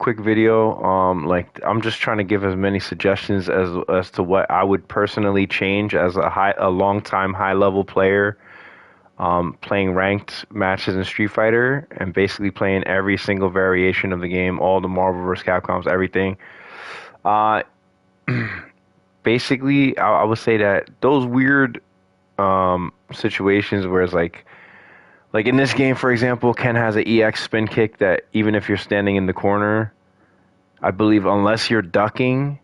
quick video. Like I'm just trying to give as many suggestions as to what I would personally change as a long time high level player, playing ranked matches in Street Fighter and basically playing every single variation of the game, all the Marvel vs. Capcoms, everything. Uh, Basically, I would say that those weird situations where it's like in this game, for example, Ken has an EX spin kick that even if you're standing in the corner, I believe unless you're ducking,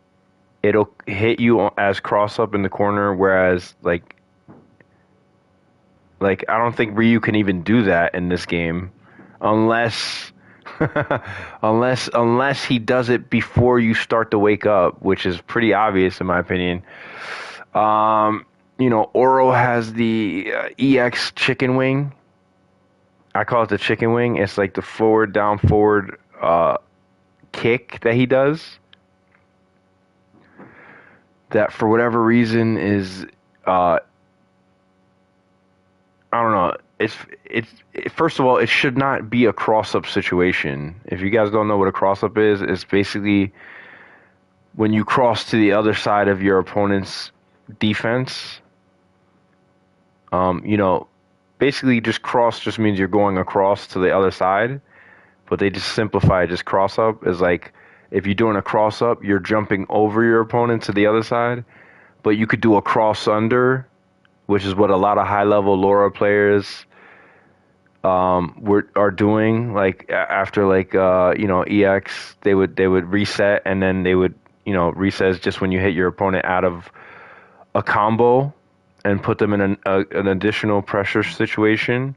it'll hit you as cross up in the corner. Whereas like I don't think Ryu can even do that in this game, unless unless he does it before you start to wake up, which is pretty obvious in my opinion. Oro has the EX chicken wing. I call it the chicken wing. It's like the forward, down, forward kick that he does. That for whatever reason is, I don't know. First of all, it should not be a cross up situation. If you guys don't know what a cross up is, it's basically when you cross to the other side of your opponent's defense. Basically just cross just means you're going across to the other side, but they just simplify it. Just cross up is like if you're doing a cross up, you're jumping over your opponent to the other side, but you could do a cross under, which is what a lot of high level Laura players are doing. Like after EX, they would reset, and then they would reset just when you hit your opponent out of a combo and put them in an additional pressure situation.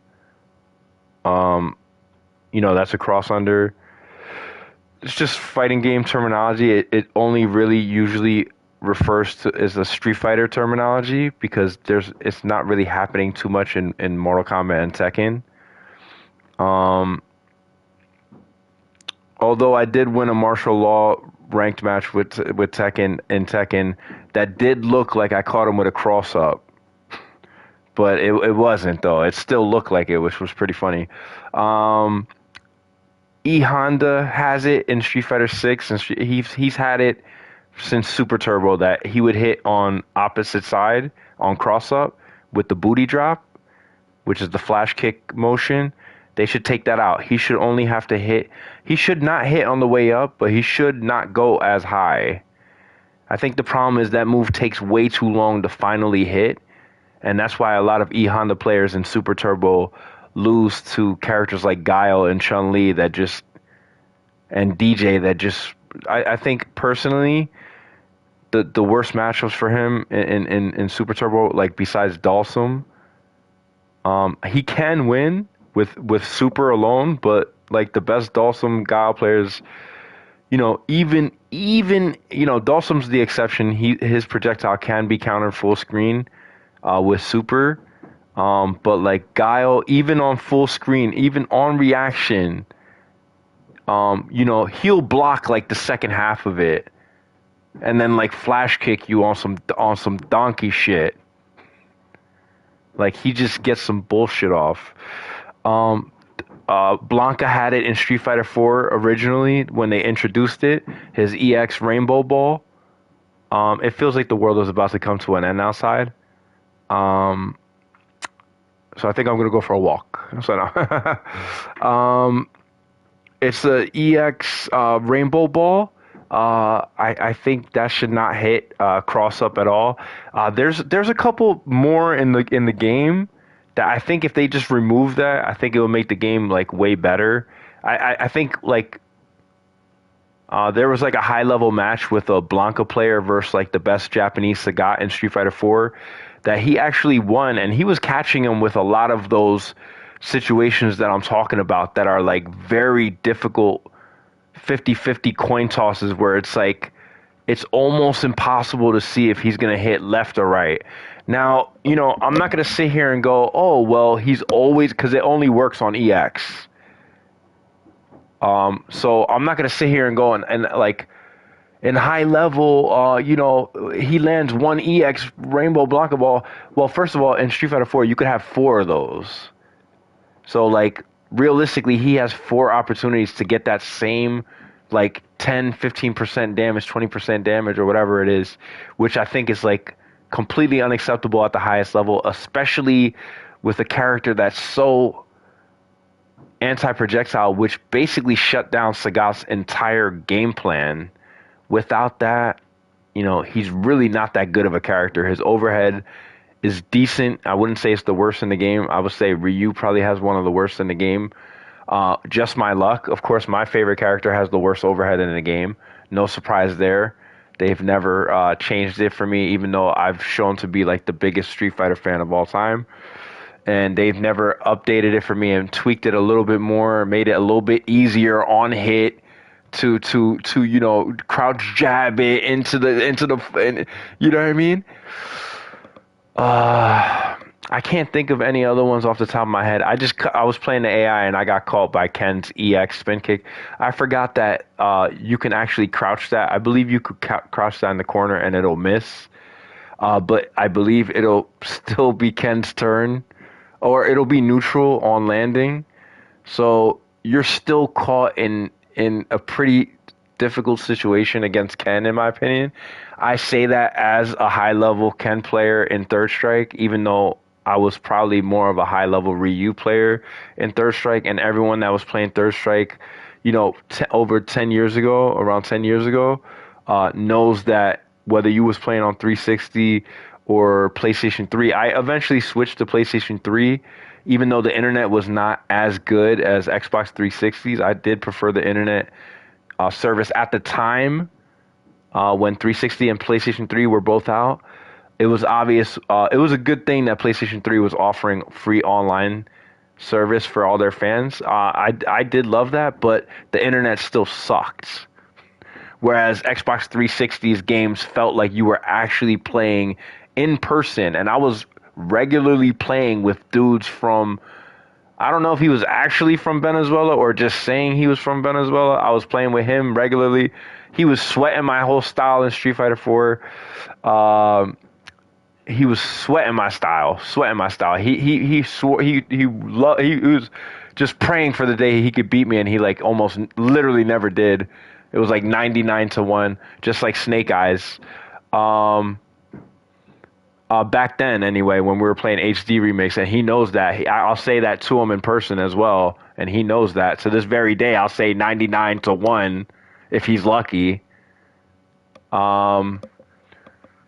That's a cross under. It's just fighting game terminology. It only really usually refers to as a Street Fighter terminology because it's not really happening too much in Mortal Kombat and Tekken. Although I did win a martial law ranked match with Tekken in Tekken that did look like I caught him with a cross up. But it wasn't though. It still looked like it, which was pretty funny. E Honda has it in Street Fighter 6, and he's had it since Super Turbo that he would hit on opposite side on cross up with the booty drop, which is the flash kick motion. They should take that out. He should only have to hit. He should not hit on the way up, but he should not go as high. I think the problem is that move takes way too long to finally hit. And that's why a lot of E Honda players in Super Turbo lose to characters like Guile and Chun-Li and DJ that just, I think personally, the worst matchups for him in Super Turbo, like besides Dalsum, he can win with Super alone, but like the best Dalsum Guile players, even Dalsum's the exception. His projectile can be countered full screen with Super, but like Guile, even on full screen, even on reaction, he'll block like the second half of it, and then like flash kick you on some donkey shit. Like he just gets some bullshit off. Blanca had it in Street Fighter 4 originally when they introduced it. His EX Rainbow Ball. It feels like the world is about to come to an end outside. So I think I'm gonna go for a walk. So no. It's the EX Rainbow Ball. I think that should not hit cross up at all. There's a couple more in the game that I think if they just remove that, I think it will make the game like way better. I think like there was like a high level match with a Blanca player versus like the best Japanese Sagat in Street Fighter 4 that he actually won, and he was catching him with a lot of those situations that I'm talking about that are like very difficult 50-50 coin tosses where it's like it's almost impossible to see if he's going to hit left or right. Now, I'm not going to sit here and go, oh, well, he's always, because it only works on EX. So I'm not going to sit here and go and like in high level, he lands one EX Rainbow Blanca Ball. Well, first of all, in Street Fighter 4, you could have 4 of those. So like realistically, he has 4 opportunities to get that same like 10, 15% damage, 20% damage, or whatever it is, which I think is like completely unacceptable at the highest level, especially with a character that's so anti-projectile, which basically shut down Sagat's entire game plan. Without that, he's really not that good of a character. His overhead is decent. I wouldn't say it's the worst in the game. I would say Ryu probably has one of the worst in the game. Just my luck. Of course, my favorite character has the worst overhead in the game. No surprise there. They've never changed it for me, even though I've shown to be like the biggest Street Fighter fan of all time. And they've never updated it for me and tweaked it a little bit more, made it a little bit easier on hit to crouch jab it into the you know what I mean? I can't think of any other ones off the top of my head. I was playing the AI and I got caught by Ken's EX spin kick. I forgot that you can actually crouch that. I believe you could crouch that in the corner and it'll miss. But I believe it'll still be Ken's turn, or it'll be neutral on landing. So you're still caught in a pretty difficult situation against Ken, in my opinion. I say that as a high-level Ken player in Third Strike, even though I was probably more of a high-level Ryu player in Third Strike, and everyone that was playing Third Strike, over 10 years ago, around 10 years ago, knows that whether you was playing on 360 or PlayStation 3, I eventually switched to PlayStation 3, even though the internet was not as good as Xbox 360s. I did prefer the internet service at the time when 360 and PlayStation 3 were both out. It was obvious. It was a good thing that PlayStation 3 was offering free online service for all their fans. I did love that, but the internet still sucked. Whereas Xbox 360's games felt like you were actually playing in person, and I was regularly playing with dudes from, I don't know if he was actually from Venezuela or just saying he was from Venezuela. I was playing with him regularly. He was sweating my whole style in Street Fighter 4. He was sweating my style. He swore he was just praying for the day he could beat me, and he like almost literally never did. It was like 99-1, just like Snake Eyes. Back then, anyway, when we were playing HD remakes, and he knows that. I'll say that to him in person as well, and he knows that. So this very day, I'll say 99-1 if he's lucky.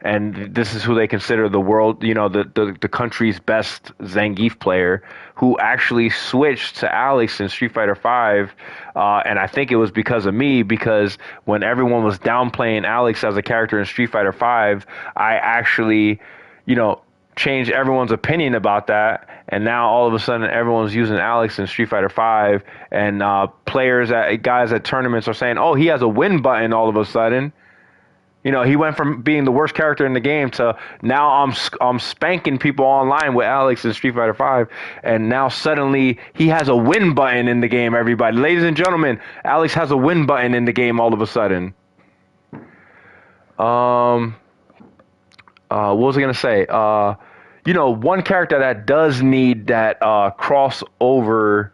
And this is who they consider the world, the country's best Zangief player, who actually switched to Alex in Street Fighter V. And I think it was because of me, because when everyone was downplaying Alex as a character in Street Fighter V, I actually, changed everyone's opinion about that. And now all of a sudden everyone's using Alex in Street Fighter V, and guys at tournaments are saying, oh, he has a win button all of a sudden. He went from being the worst character in the game to now I'm spanking people online with Alex in Street Fighter V, and now suddenly he has a win button in the game, everybody. Ladies and gentlemen, Alex has a win button in the game all of a sudden. What was I going to say? One character that does need that crossover,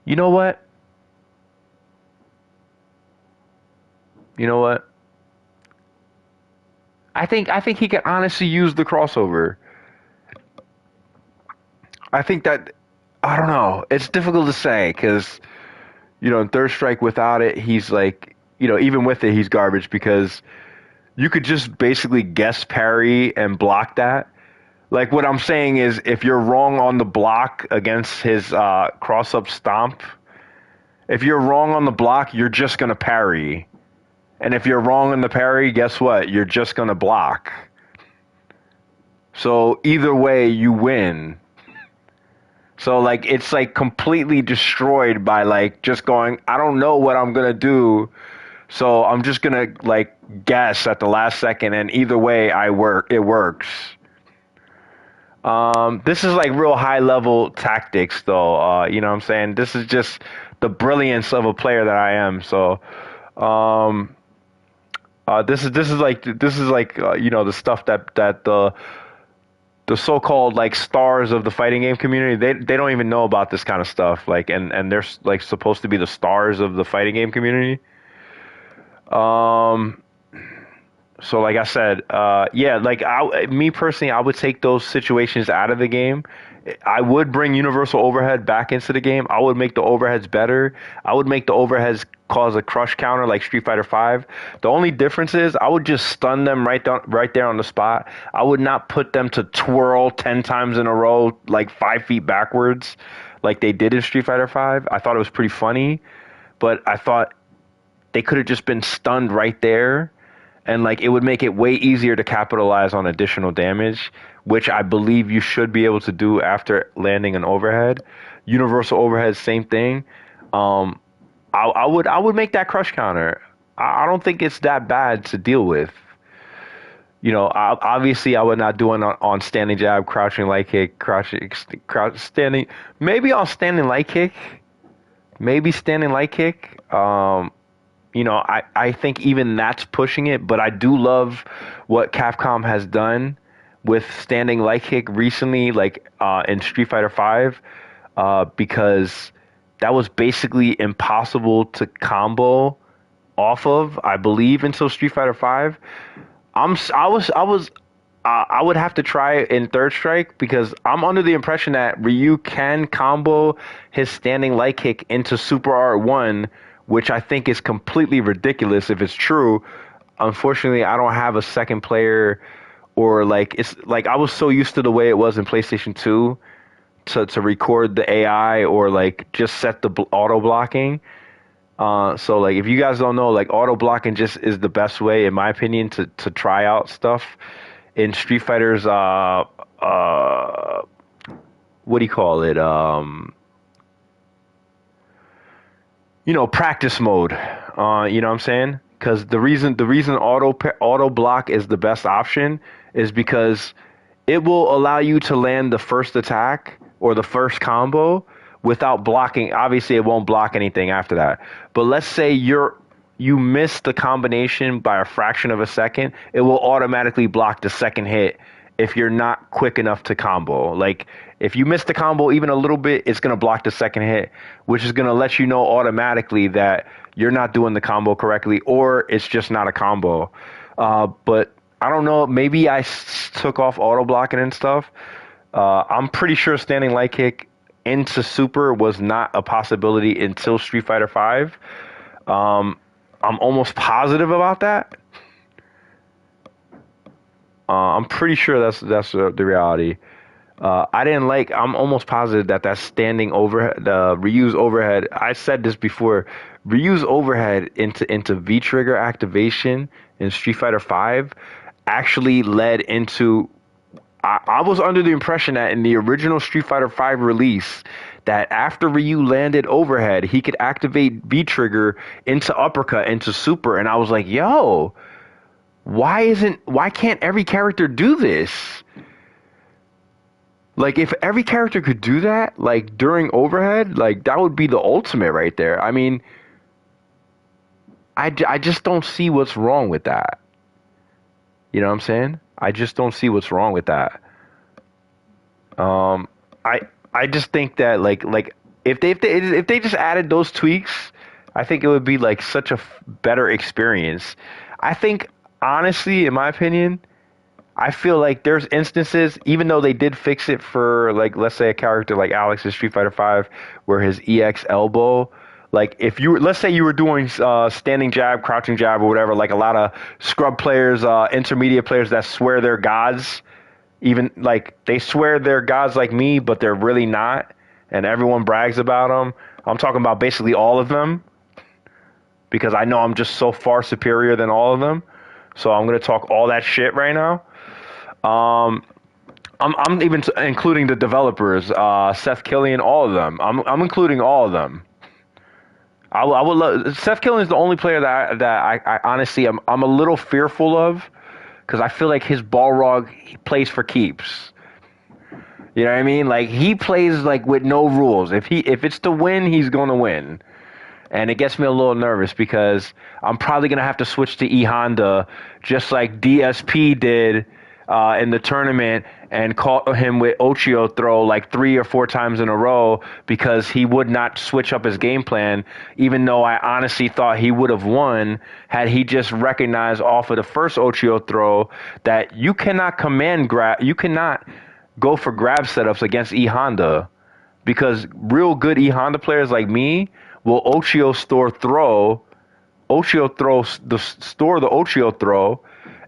you know what? I think he can honestly use the crossover. I think that, I don't know. It's difficult to say because, in Third Strike without it, he's like, even with it, he's garbage because you could just basically guess parry and block that. Like what I'm saying is if you're wrong on the block against his cross-up stomp, if you're wrong on the block, you're just going to parry. And if you're wrong in the parry, guess what? You're just going to block. So either way, you win. So like it's like completely destroyed by like just going, I don't know what I'm going to do. So I'm just going to like guess at the last second, and either way it works. This is like real high level tactics though. You know what I'm saying? This is just the brilliance of a player that I am. So this is like the stuff that the the so-called like stars of the fighting game community, they don't even know about this kind of stuff. Like, and they're like supposed to be the stars of the fighting game community. So like I said, yeah, like me personally, I would take those situations out of the game. I would bring universal overhead back into the game. I would make the overheads better. I would make the overheads cause a crush counter like Street Fighter V. The only difference is I would just stun them right there on the spot. I would not put them to twirl 10 times in a row, like 5 feet backwards, like they did in Street Fighter V. I thought it was pretty funny, but I thought they could have just been stunned right there. And like it would make it way easier to capitalize on additional damage, which I believe you should be able to do after landing an overhead. Universal overhead, same thing. I would make that crush counter. I don't think it's that bad to deal with. You know, obviously I would not do it on standing jab, crouching light kick, standing. Maybe on standing light kick. Maybe standing light kick. You know, I think even that's pushing it, but I do love what Capcom has done with standing light kick recently, like in Street Fighter V, because that was basically impossible to combo off of, I believe, until Street Fighter V. I would have to try it in Third Strike because I'm under the impression that Ryu can combo his standing light kick into Super R1, which I think is completely ridiculous if it's true. Unfortunately, I don't have a second player, or like it's like I was so used to the way it was in PlayStation 2 to record the AI or like just set the auto blocking. So like if you guys don't know, like auto blocking just is the best way, in my opinion, to try out stuff in Street Fighter's what do you call it? You know, practice mode. You know what I'm saying? Because the reason auto block is the best option is because it will allow you to land the first attack or the first combo without blocking. Obviously, it won't block anything after that. But let's say you miss the combination by a fraction of a second, it will automatically block the second hit if you're not quick enough to combo. Like, if you miss the combo even a little bit, it's going to block the second hit, which is going to let you know automatically that you're not doing the combo correctly or it's just not a combo. But I don't know. Maybe I took off auto blocking and stuff. I'm pretty sure standing light kick into Super was not a possibility until Street Fighter V. I'm almost positive about that. I'm pretty sure that's the reality. I'm almost positive that standing overhead, Ryu's overhead. I said this before. Ryu's overhead into V trigger activation in Street Fighter V actually led into. I was under the impression that in the original Street Fighter V release, that after Ryu landed overhead, he could activate V trigger into uppercut into Super, and I was like, yo. Why can't every character do this? Like, if every character could do that, like, during overhead, like, that would be the ultimate right there. I mean, I just don't see what's wrong with that. You know what I'm saying? I just don't see what's wrong with that. I just think that, like, if they just added those tweaks, I think it would be, like, such a better experience. I think, honestly, in my opinion, I feel like there's instances, even though they did fix it for, like, let's say a character like Alex in Street Fighter V, where his EX elbow, like, let's say you were doing standing jab, crouching jab, or whatever, like a lot of scrub players, intermediate players that swear they're gods, even, like, they swear they're gods like me, but they're really not, and everyone brags about them. I'm talking about basically all of them, because I know I'm just so far superior than all of them. So I'm going to talk all that shit right now. I'm even including the developers, Seth Killian, all of them. I'm including all of them. I would love. Seth Killian is the only player that I honestly I'm a little fearful of, because I feel like his Balrog, he plays for keeps. You know what I mean? Like, he plays like with no rules. If it's to win, he's going to win. And it gets me a little nervous because I'm probably going to have to switch to E Honda, just like DSP did in the tournament, and caught him with Ochio throw like 3 or 4 times in a row because he would not switch up his game plan, even though I honestly thought he would have won had he just recognized off of the first Ochio throw that you cannot command grab, you cannot go for grab setups against E Honda, because real good E Honda players like me will store the Ochio throw,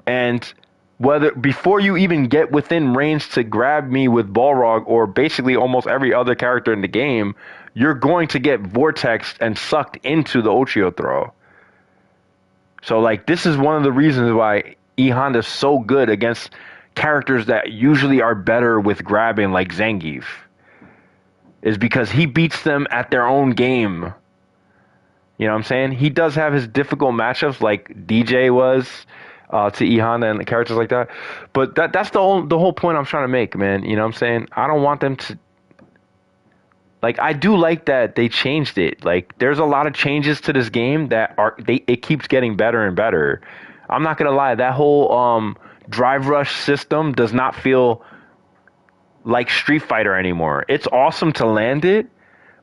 and whether before you even get within range to grab me with Balrog or basically almost every other character in the game, you're going to get vortexed and sucked into the Ochio throw. So like this is one of the reasons why E Honda's so good against characters that usually are better with grabbing, like Zangief, is because he beats them at their own game. You know what I'm saying? He does have his difficult matchups like DJ was to E Honda and characters like that. But that's the whole point I'm trying to make, man. You know what I'm saying? I don't want them to... Like, I do like that they changed it. Like, there's a lot of changes to this game that it keeps getting better and better. I'm not going to lie. That whole drive rush system does not feel like Street Fighter anymore. It's awesome to land it,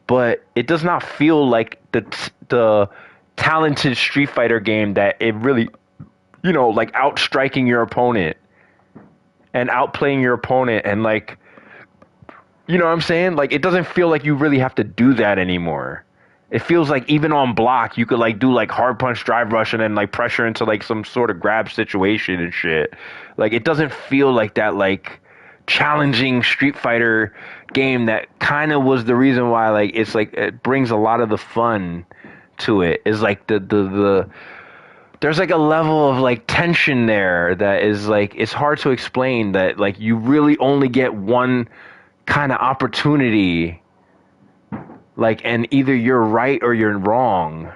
but it does not feel like the talented Street Fighter game that it really, you know, like outstriking your opponent and outplaying your opponent and like, you know what I'm saying? Like, it doesn't feel like you really have to do that anymore. It feels like even on block, you could like do like hard punch, drive rush, and then like pressure into like some sort of grab situation and shit. Like, it doesn't feel like that like challenging Street Fighter game that kind of was the reason why like it's like it brings a lot of the fun to it. Is like the there's like a level of like tension there that is like it's hard to explain, that like you really only get one kind of opportunity, like, and either you're right or you're wrong.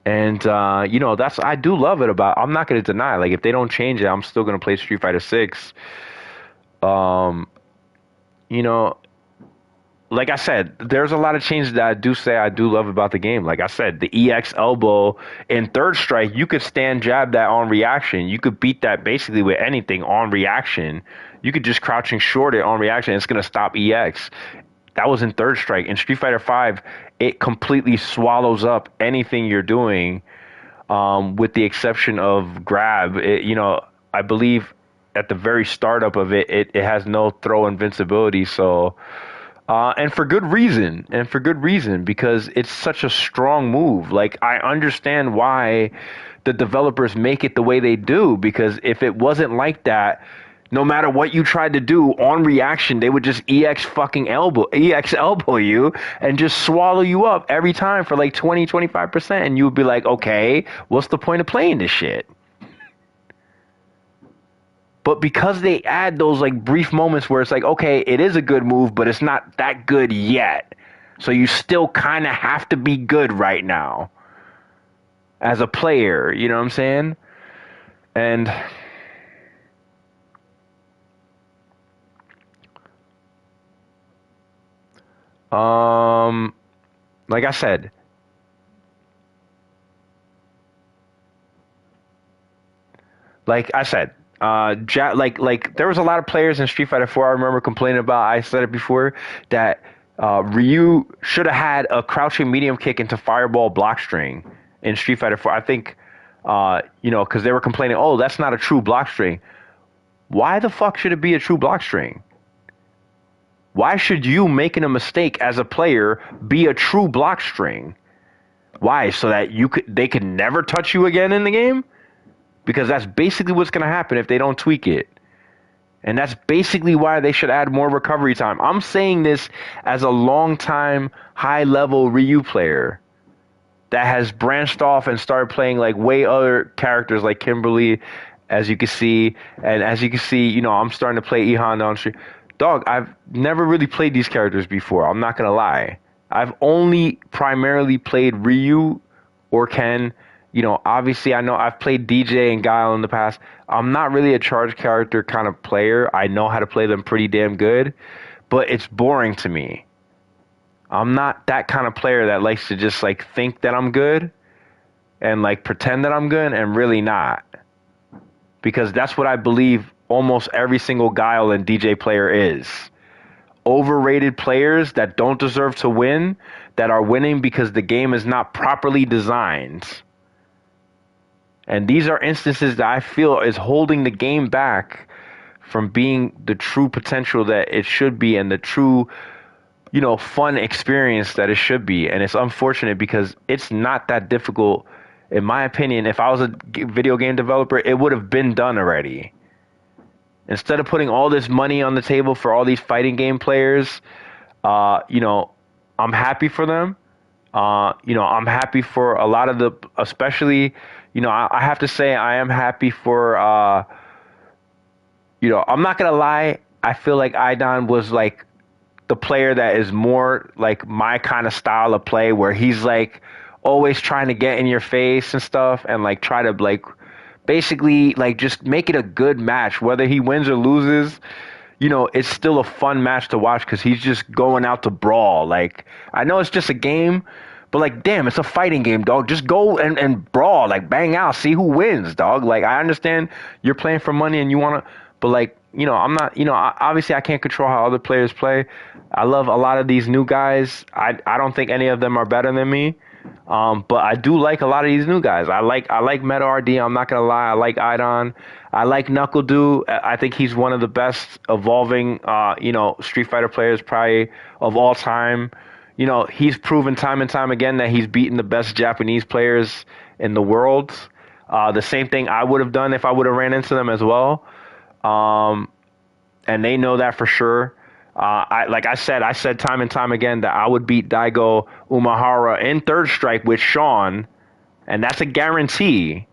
And you know, that's, I do love it about, I'm not going to deny, like if they don't change it, I'm still going to play Street Fighter 6. You know, like I said, there's a lot of changes that I do say I do love about the game. Like I said, the EX elbow in third strike, you could stand jab that on reaction. You could beat that basically with anything on reaction. You could just crouching short it on reaction. It's going to stop EX. That was in third strike. In Street Fighter 5, it completely swallows up anything you're doing, with the exception of grab. It, you know, I believe at the very startup of it, it has no throw invincibility. So... and for good reason, because it's such a strong move. Like, I understand why the developers make it the way they do, because if it wasn't like that, no matter what you tried to do on reaction, they would just EX elbow you and just swallow you up every time for like 20-25%. And you would be like, okay, what's the point of playing this shit? But because they add those like brief moments where it's like, okay, it is a good move, but it's not that good yet. So you still kind of have to be good right now as a player, you know what I'm saying? And like I said, like there was a lot of players in Street Fighter 4 I remember complaining about. I said it before that Ryu should have had a crouching medium kick into fireball block string in Street Fighter 4. I think you know, because they were complaining, oh, that's not a true block string. Why the fuck should it be a true block string? Why should you making a mistake as a player be a true block string? Why? So that they could never touch you again in the game? Because that's basically what's going to happen if they don't tweak it. And that's basically why they should add more recovery time. I'm saying this as a long-time, high-level Ryu player that has branched off and started playing like way other characters like Kimberly, as you can see. And as you can see, you know, I'm starting to play E Honda on stream. Dog, I've never really played these characters before. I'm not going to lie. I've only primarily played Ryu or Ken. You know, obviously, I know I've played DJ and Guile in the past. I'm not really a charge character kind of player. I know how to play them pretty damn good, but it's boring to me. I'm not that kind of player that likes to just, like, think that I'm good and, like, pretend that I'm good and really not. because that's what I believe almost every single Guile and DJ player is. Overrated players that don't deserve to win, that are winning because the game is not properly designed. And these are instances that I feel is holding the game back from being the true potential that it should be and the true, fun experience that it should be. And it's unfortunate because it's not that difficult. In my opinion, if I was a video game developer, it would have been done already. Instead of putting all this money on the table for all these fighting game players, I'm happy for them. I'm happy for a lot of especially, I have to say I am happy for, I'm not going to lie. I feel like Idon was like the player that is more like my kind of style of play, where he's like always trying to get in your face and stuff and like try to like basically like just make it a good match. Whether he wins or loses, it's still a fun match to watch because he's just going out to brawl. Like, I know it's just a game, but like, damn, it's a fighting game, dog. Just go and brawl, like bang out, see who wins, dog. Like, I understand you're playing for money and you want to, but like, I'm not, obviously I can't control how other players play. I love a lot of these new guys. I don't think any of them are better than me. But I do like a lot of these new guys. I like Meta RD. I'm not gonna lie. I like Idon. I like Knuckle Doo. I think he's one of the best evolving, Street Fighter players probably of all time. He's proven time and time again that he's beaten the best Japanese players in the world. The same thing I would have done if I would have ran into them as well. And they know that for sure. I said time and time again that I would beat Daigo Umehara in third strike with Sean, and that's a guarantee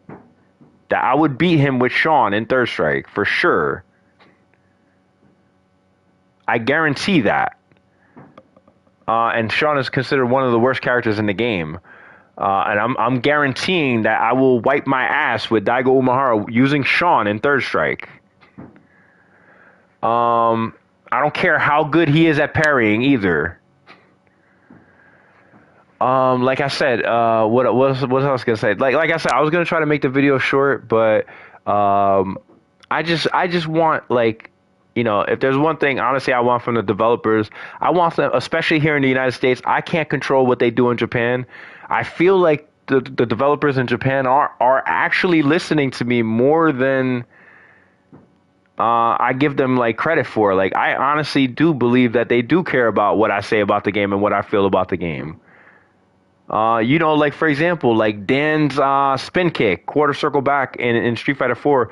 that I would beat him with Sean in third strike for sure. I guarantee that. And Sean is considered one of the worst characters in the game. And I'm guaranteeing that I will wipe my ass with Daigo Umehara using Sean in third strike. I don't care how good he is at parrying either. Like I said, what else was I gonna say? Like I said, I was gonna try to make the video short, but I just want, like, if there's one thing honestly I want from the developers, I want them, especially here in the United States. I can't control what they do in Japan. I feel like the developers in Japan are actually listening to me more than I give them like credit for. Like, I honestly do believe that they do care about what I say about the game and what I feel about the game. Like, for example, like Dan's spin kick, quarter circle back in Street Fighter 4.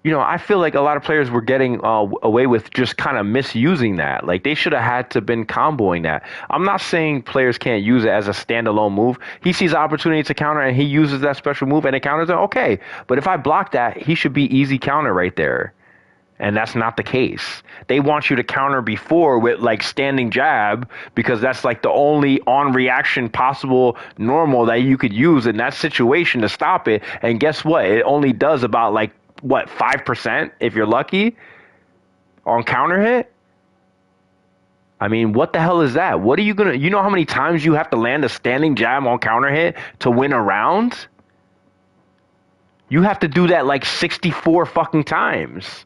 I feel like a lot of players were getting away with just kind of misusing that. Like, they should have had to been comboing that. I'm not saying players can't use it as a standalone move. He sees opportunity to counter and he uses that special move and it counters it. Okay, but if I block that, he should be easy counter right there. And that's not the case. They want you to counter before with like standing jab, because that's like the only on reaction possible normal that you could use in that situation to stop it. And guess what? It only does about like, 5% if you're lucky on counter hit? I mean, what the hell is that? What are you gonna, how many times you have to land a standing jab on counter hit to win a round? You have to do that like 64 fucking times.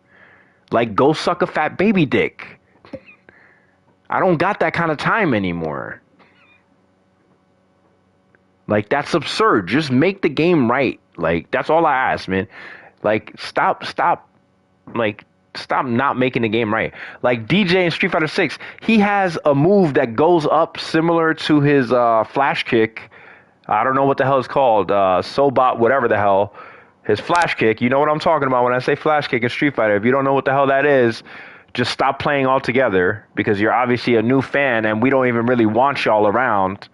Like, go suck a fat baby dick. I don't got that kind of time anymore. Like, that's absurd. Just make the game right. Like, that's all I ask, man. Like, stop not making the game right. Like, DJ in Street Fighter 6, he has a move that goes up similar to his flash kick. I don't know what the hell it's called. Sobot, whatever the hell. His flash kick. You know what I'm talking about when I say flash kick in Street Fighter. If you don't know what the hell that is, just stop playing altogether, because you're obviously a new fan and we don't even really want y'all around,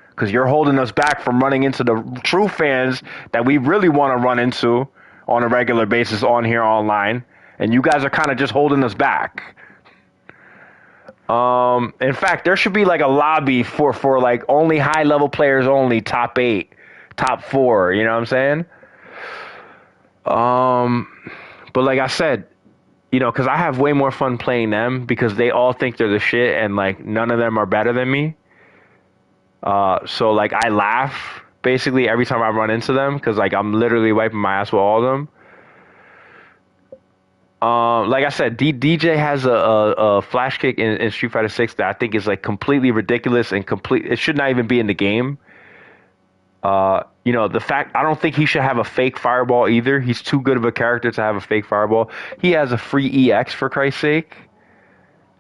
because you're holding us back from running into the true fans that we really want to run into on a regular basis on here online, and you guys are kind of just holding us back. In fact, there should be like a lobby for like only high level players only, top 8, top 4, you know what I'm saying? But like I said, because I have way more fun playing them, because they all think they're the shit and like none of them are better than me. So like I laugh basically every time I run into them, because like I'm literally wiping my ass with all of them. Like I said, DJ has a flash kick in Street Fighter 6 that I think is like completely ridiculous and complete. It should not even be in the game. The fact I don't think he should have a fake fireball either. He's too good of a character to have a fake fireball. He has a free EX for Christ's sake.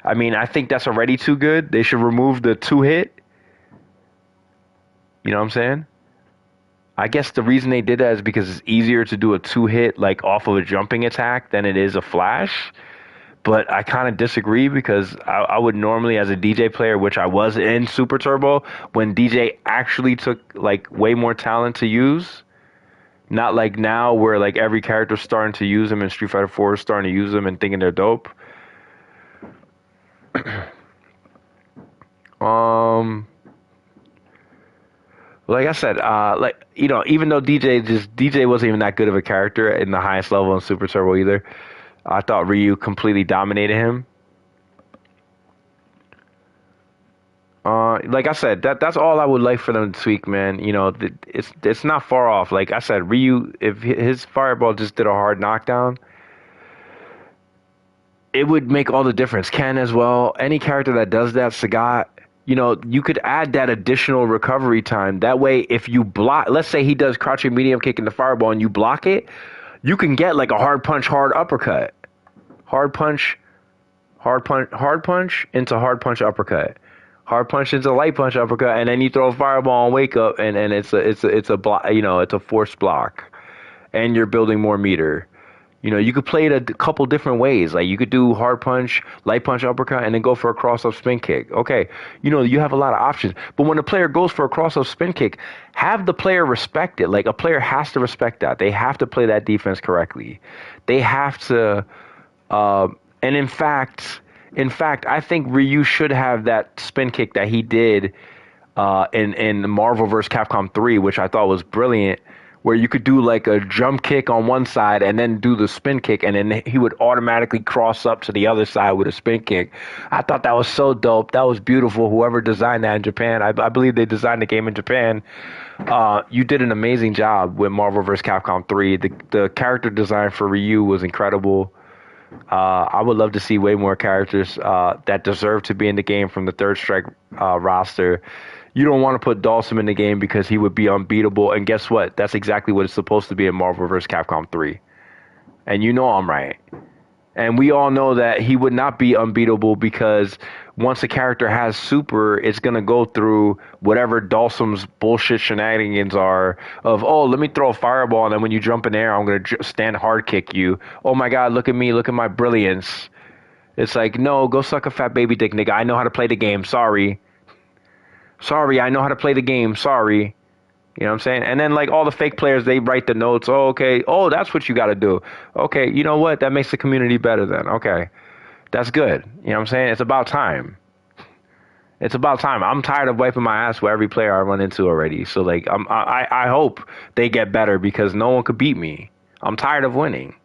I mean, I think that's already too good. They should remove the 2-hit. You know what I'm saying? I guess the reason they did that is because it's easier to do a 2-hit like off of a jumping attack than it is a flash. But I kind of disagree because I would normally, as a DJ player, which I was in Super Turbo, when DJ actually took like way more talent to use, not like now where like every character's starting to use them and Street Fighter 4 is starting to use them and thinking they're dope. Like I said, even though DJ wasn't even that good of a character in the highest level in Super Turbo either, I thought Ryu completely dominated him. Like I said, that's all I would like for them to tweak, man. It's not far off. Like I said, Ryu, if his fireball just did a hard knockdown, it would make all the difference. Ken as well. Any character that does that, Sagat, you could add that additional recovery time. That way, if you block, let's say he does crouching medium kick in the fireball and you block it, you can get like a hard punch, hard uppercut. Hard punch into hard punch uppercut. Hard punch into light punch uppercut, and then you throw a fireball and wake up, and it's a block. It's a forced block, and you're building more meter. You could play it a couple different ways. Like you could do hard punch, light punch uppercut, and then go for a cross-up spin kick. Okay, you have a lot of options. But when a player goes for a cross-up spin kick, have the player respect it. Like a player has to respect that. They have to play that defense correctly. They have to. And in fact, I think Ryu should have that spin kick that he did in Marvel vs. Capcom 3, which I thought was brilliant. Where you could do like a jump kick on one side and then do the spin kick, and then he would automatically cross up to the other side with a spin kick. I thought that was so dope. That was beautiful. Whoever designed that in Japan, I believe they designed the game in Japan. You did an amazing job with Marvel vs. Capcom 3. The character design for Ryu was incredible. I would love to see way more characters that deserve to be in the game from the Third Strike roster. You don't want to put Dhalsim in the game because he would be unbeatable. And guess what? That's exactly what it's supposed to be in Marvel vs. Capcom 3. And I'm right. And we all know that he would not be unbeatable because once a character has super, it's going to go through whatever Dhalsim's bullshit shenanigans are of, oh, let me throw a fireball, and then when you jump in air, I'm going to stand hard kick you. Oh, my God, look at me. Look at my brilliance. It's like, no, go suck a fat baby dick, nigga. I know how to play the game. Sorry, I know how to play the game. Sorry. You know what I'm saying? And then, like, all the fake players, they write the notes. Oh, okay. Oh, that's what you got to do. Okay, you know what? That makes the community better then. Okay. That's good. You know what I'm saying? It's about time. It's about time. I'm tired of wiping my ass with every player I run into already. So, like, I hope they get better because no one could beat me. I'm tired of winning.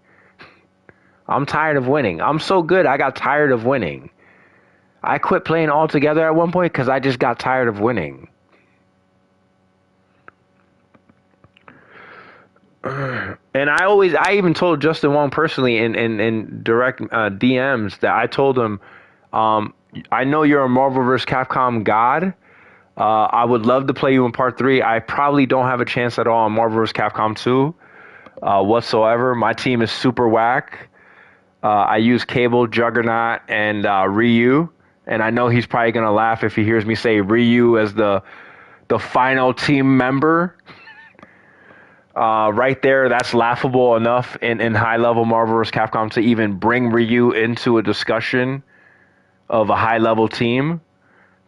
I'm so good, I got tired of winning. I quit playing altogether at one point because I just got tired of winning. And I even told Justin Wong personally in direct DMs that I told him, I know you're a Marvel vs. Capcom god. I would love to play you in Part 3. I probably don't have a chance at all in Marvel vs. Capcom 2 whatsoever. My team is super whack. I use Cable, Juggernaut, and Ryu. And I know he's probably going to laugh if he hears me say Ryu as the final team member. Right there, that's laughable enough in high-level Marvel vs. Capcom to even bring Ryu into a discussion of a high-level team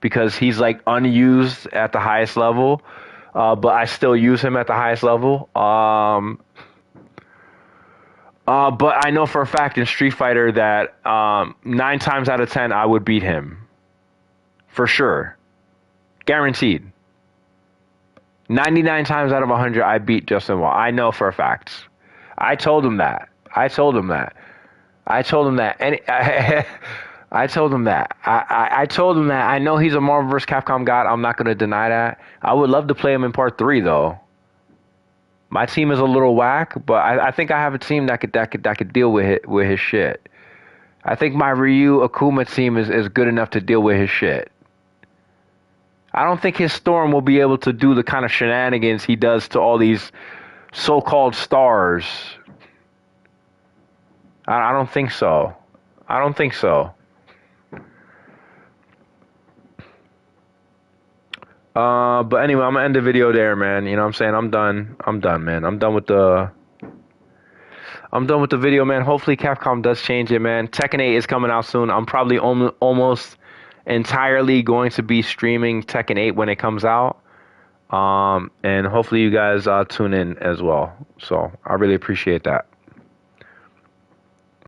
because he's, like, unused at the highest level, but I still use him at the highest level. But I know for a fact in Street Fighter that 9 times out of 10 I would beat him. For sure. Guaranteed. 99 times out of 100 I beat Justin Wall. I know for a fact. I told him that. And I told him that. I told him that. I know he's a Marvel vs. Capcom god. I'm not going to deny that. I would love to play him in part 3, though. My team is a little whack, but I think I have a team that could deal with his shit. I think my Ryu Akuma team is good enough to deal with his shit. I don't think his Storm will be able to do the kind of shenanigans he does to all these so-called stars. I don't think so. I don't think so. But anyway, I'm gonna end the video there, man. You know what I'm saying? I'm done. I'm done, man. I'm done with the video, man. Hopefully Capcom does change it, man. Tekken 8 is coming out soon. I'm probably almost entirely going to be streaming Tekken 8 when it comes out. And hopefully you guys tune in as well. So I really appreciate that.